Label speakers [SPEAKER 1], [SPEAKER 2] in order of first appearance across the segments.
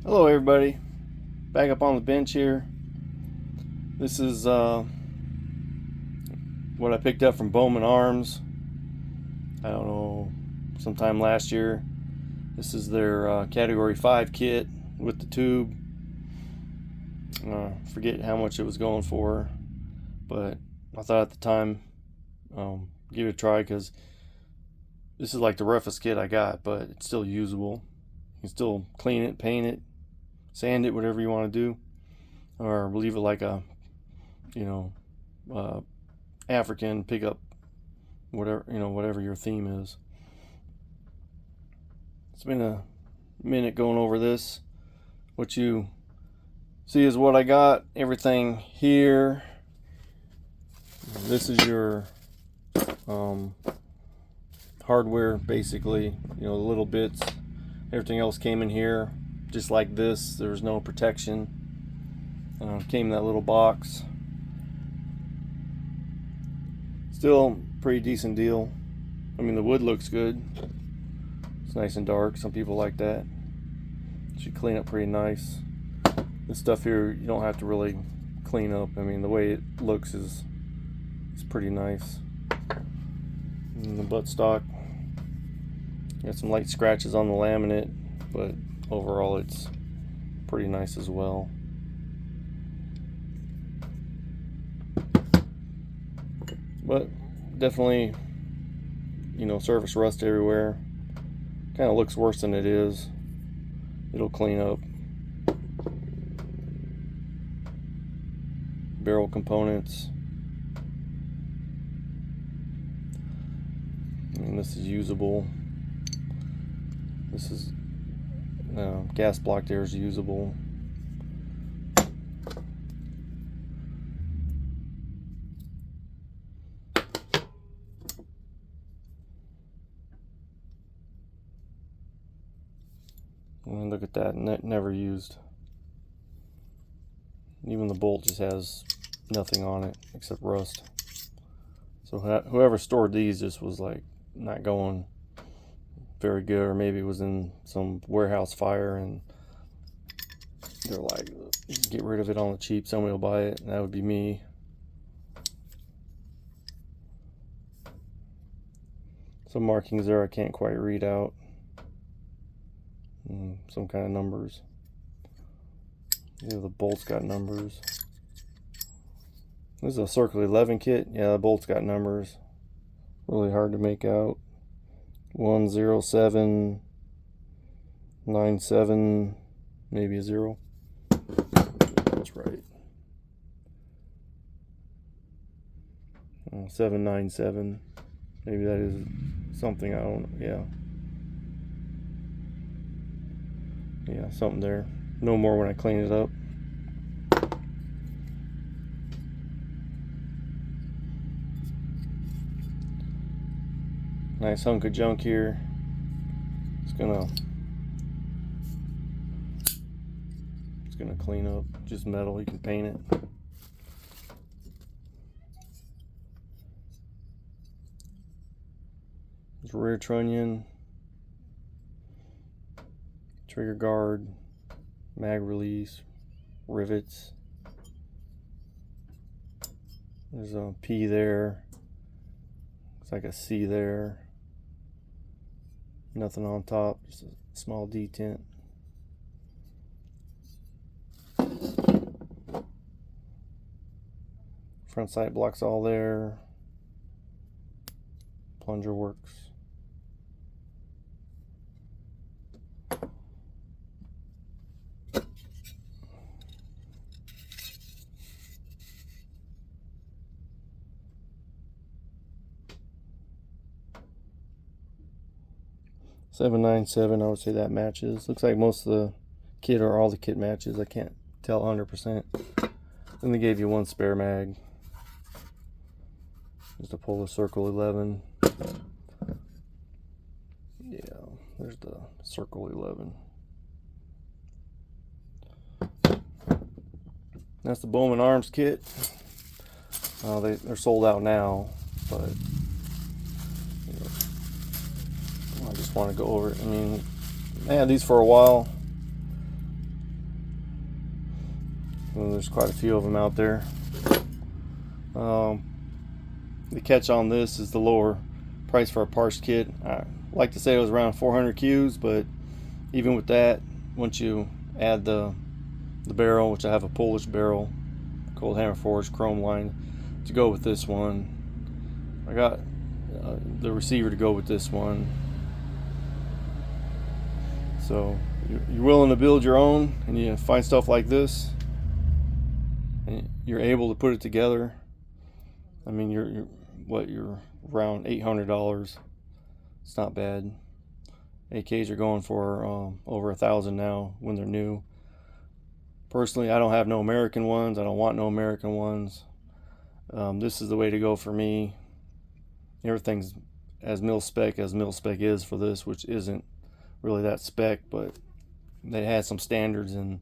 [SPEAKER 1] Hello everybody, back up on the bench here. This is what I picked up from Bowman Arms. I don't know, sometime last year. This is their Category 5 kit with the tube. Forget how much it was going for, but I thought at the time, give it a try because this is like the roughest kit I got, but it's still usable. You can still clean it, paint it, sand it, whatever you want to do, or leave it like a, African pickup, whatever your theme is. It's been a minute going over this. What you see is what I got. Everything here. This is your hardware, basically. The little bits. Everything else came in here. Just like this, there's no protection. Came in that little box. Still pretty decent deal. I mean, the wood looks good. It's nice and dark. Some people like that. Should clean up pretty nice. This stuff here you don't have to really clean up. I mean, the way it looks is pretty nice. And the buttstock got some light scratches on the laminate, but overall it's pretty nice as well. But definitely, surface rust everywhere. Kind of looks worse than it is. It'll clean up. Barrel components. I mean, this is usable. This is gas block there is usable. And look at that, never used. Even the bolt just has nothing on it except rust. So whoever stored these just was like not going very good, or maybe it was in some warehouse fire and they're like, get rid of it on the cheap, somebody will buy it, and that would be me. Some markings there I can't quite read out. Some kind of numbers. The bolt's got numbers. This is a Circle 11 kit. Yeah, the bolt's got numbers. Really hard to make out. 10797, maybe a 0. That's right. 797. Maybe that is something, I don't know. Yeah, something there. No more when I clean it up. Nice hunk of junk here. It's gonna clean up. Just metal, you can paint it. There's rear trunnion, trigger guard, mag release, rivets. There's a P there. Looks like a C there. Nothing on top, just a small detent. Front sight block's all there. Plunger works. $797, I would say that matches. Looks like most of the kit or all the kit matches. I can't tell 100%. Then they gave you one spare mag. Just a Polish Circle 11. Yeah, there's the Circle 11. That's the Bowman Arms kit. They're sold out now, but I just want to go over it. I mean, I had these for a while. Well, there's quite a few of them out there. The catch on this is the lower price for a parts kit. I like to say it was around 400 Qs, but even with that, once you add the barrel, which I have a Polish barrel, cold hammer forged chrome line, to go with this one. I got the receiver to go with this one. So you're willing to build your own, and you find stuff like this, and you're able to put it together. I mean, you're around $800. It's not bad. AKs are going for over 1,000 now when they're new. Personally, I don't have no American ones. I don't want no American ones. This is the way to go for me. Everything's as mil spec is for this, which isn't really that spec, but they had some standards, and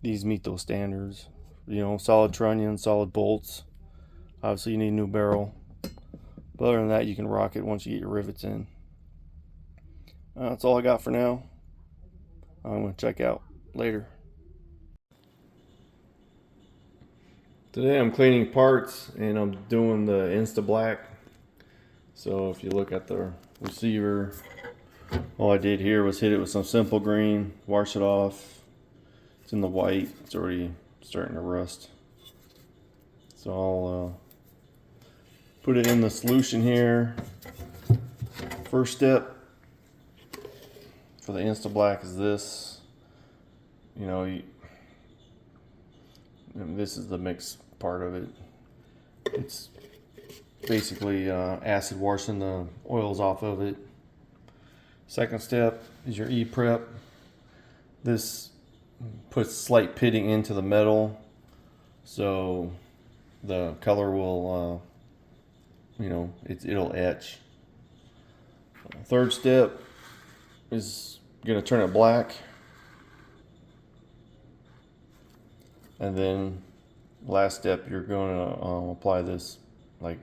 [SPEAKER 1] these meet those standards. You know, solid trunnion, solid bolts. Obviously you need a new barrel, but other than that, you can rock it once you get your rivets in. That's all I got for now. I'm going to check out later. Today I'm cleaning parts, and I'm doing the Insta Black. So if you look at the receiver, all I did here was hit it with some simple green, wash it off. It's in the white, it's already starting to rust. So I'll put it in the solution here. First step for the Insta Black is this. You know, and this is the mix part of it. It's basically acid washing the oils off of it. Second step is your E-prep. This puts slight pitting into the metal, so the color will, it'll etch. Third step is gonna turn it black, and then last step you're gonna apply this like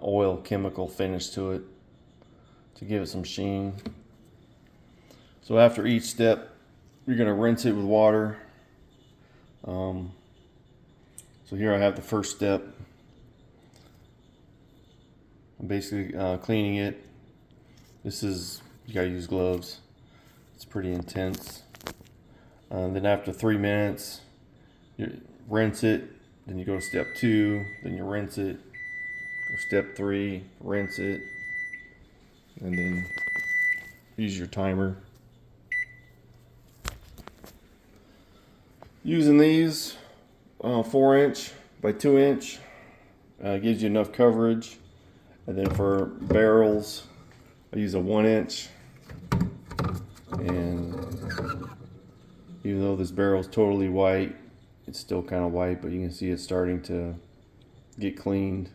[SPEAKER 1] oil chemical finish to it to give it some sheen. So after each step, you're gonna rinse it with water. So here I have the first step. I'm basically cleaning it. This is, you gotta use gloves. It's pretty intense. Then after 3 minutes, you rinse it. Then you go to step 2. Then you rinse it. Go step 3, rinse it, and then use your timer. Using these 4" by 2" gives you enough coverage. And then for barrels, I use a 1". And even though this barrel is totally white, it's still kind of white, but you can see it's starting to get cleaned.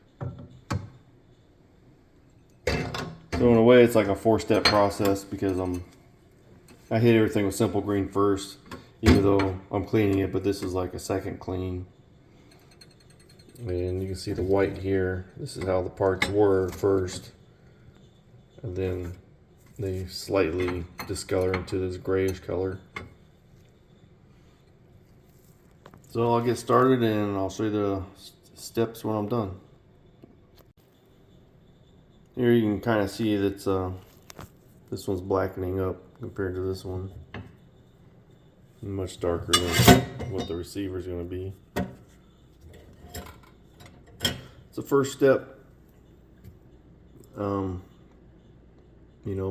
[SPEAKER 1] So in a way, it's like a 4-step process, because I hit everything with simple green first, even though I'm cleaning it, but this is like a second clean. And you can see the white here. This is how the parts were first, and then they slightly discolor into this grayish color. So I'll get started, and I'll show you the steps when I'm done. Here you can kind of see that this one's blackening up compared to this one. Much darker than what the receiver is going to be. It's the first step.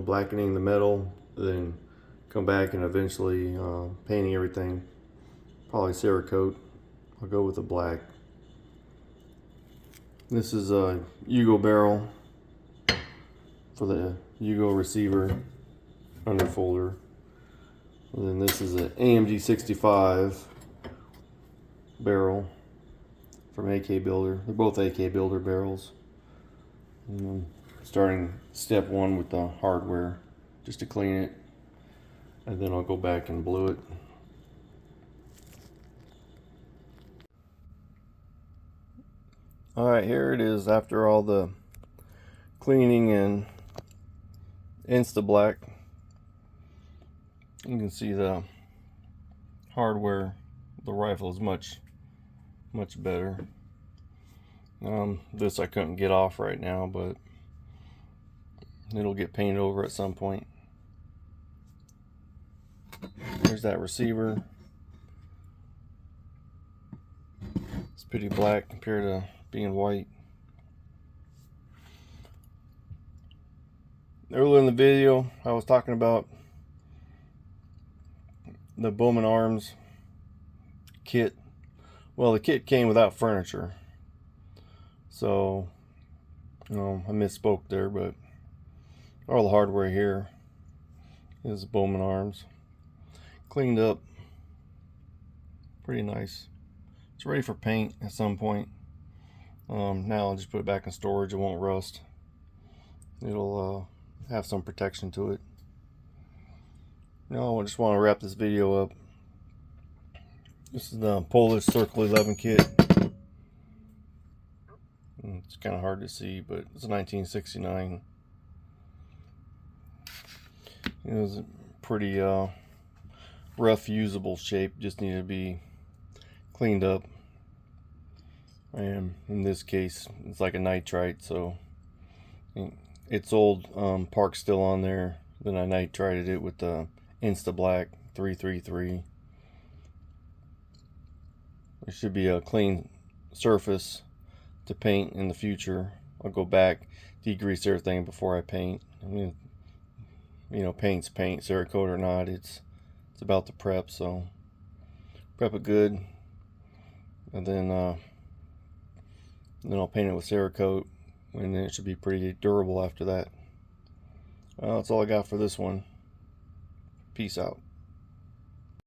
[SPEAKER 1] Blackening the metal, then come back and eventually painting everything. Probably cerakote. I'll go with the black. This is a Yugo barrel for the Yugo receiver underfolder. And then this is an AMG 65 barrel from AK Builder. They're both AK Builder barrels. And starting step 1 with the hardware, just to clean it, and then I'll go back and blue it. Alright, here it is after all the cleaning and Insta Black. You can see the hardware, the rifle is much much better. This I couldn't get off right now, but it'll get painted over at some point. There's that receiver. It's pretty black compared to being white. Earlier in the video, I was talking about the Bowman Arms kit. Well, the kit came without furniture, so I misspoke there, but all the hardware here is Bowman Arms. Cleaned up, pretty nice. It's ready for paint at some point. Now I'll just put it back in storage. It won't rust. It'll have some protection to it. Now I just want to wrap this video up. This is the Polish Circle 11 kit. It's kind of hard to see, but it's a 1969. It was a pretty rough, usable shape. Just needed to be cleaned up. And in this case, it's like a nitrite, so its old park's still on there. Then I nitrited it with the Insta Black 333. There should be a clean surface to paint in the future. I'll go back, degrease everything before I paint. I mean, paint's paint, cerakote or not. It's about the prep, so prep it good, and then I'll paint it with cerakote, and then it should be pretty durable after that. That's all I got for this one. Peace out.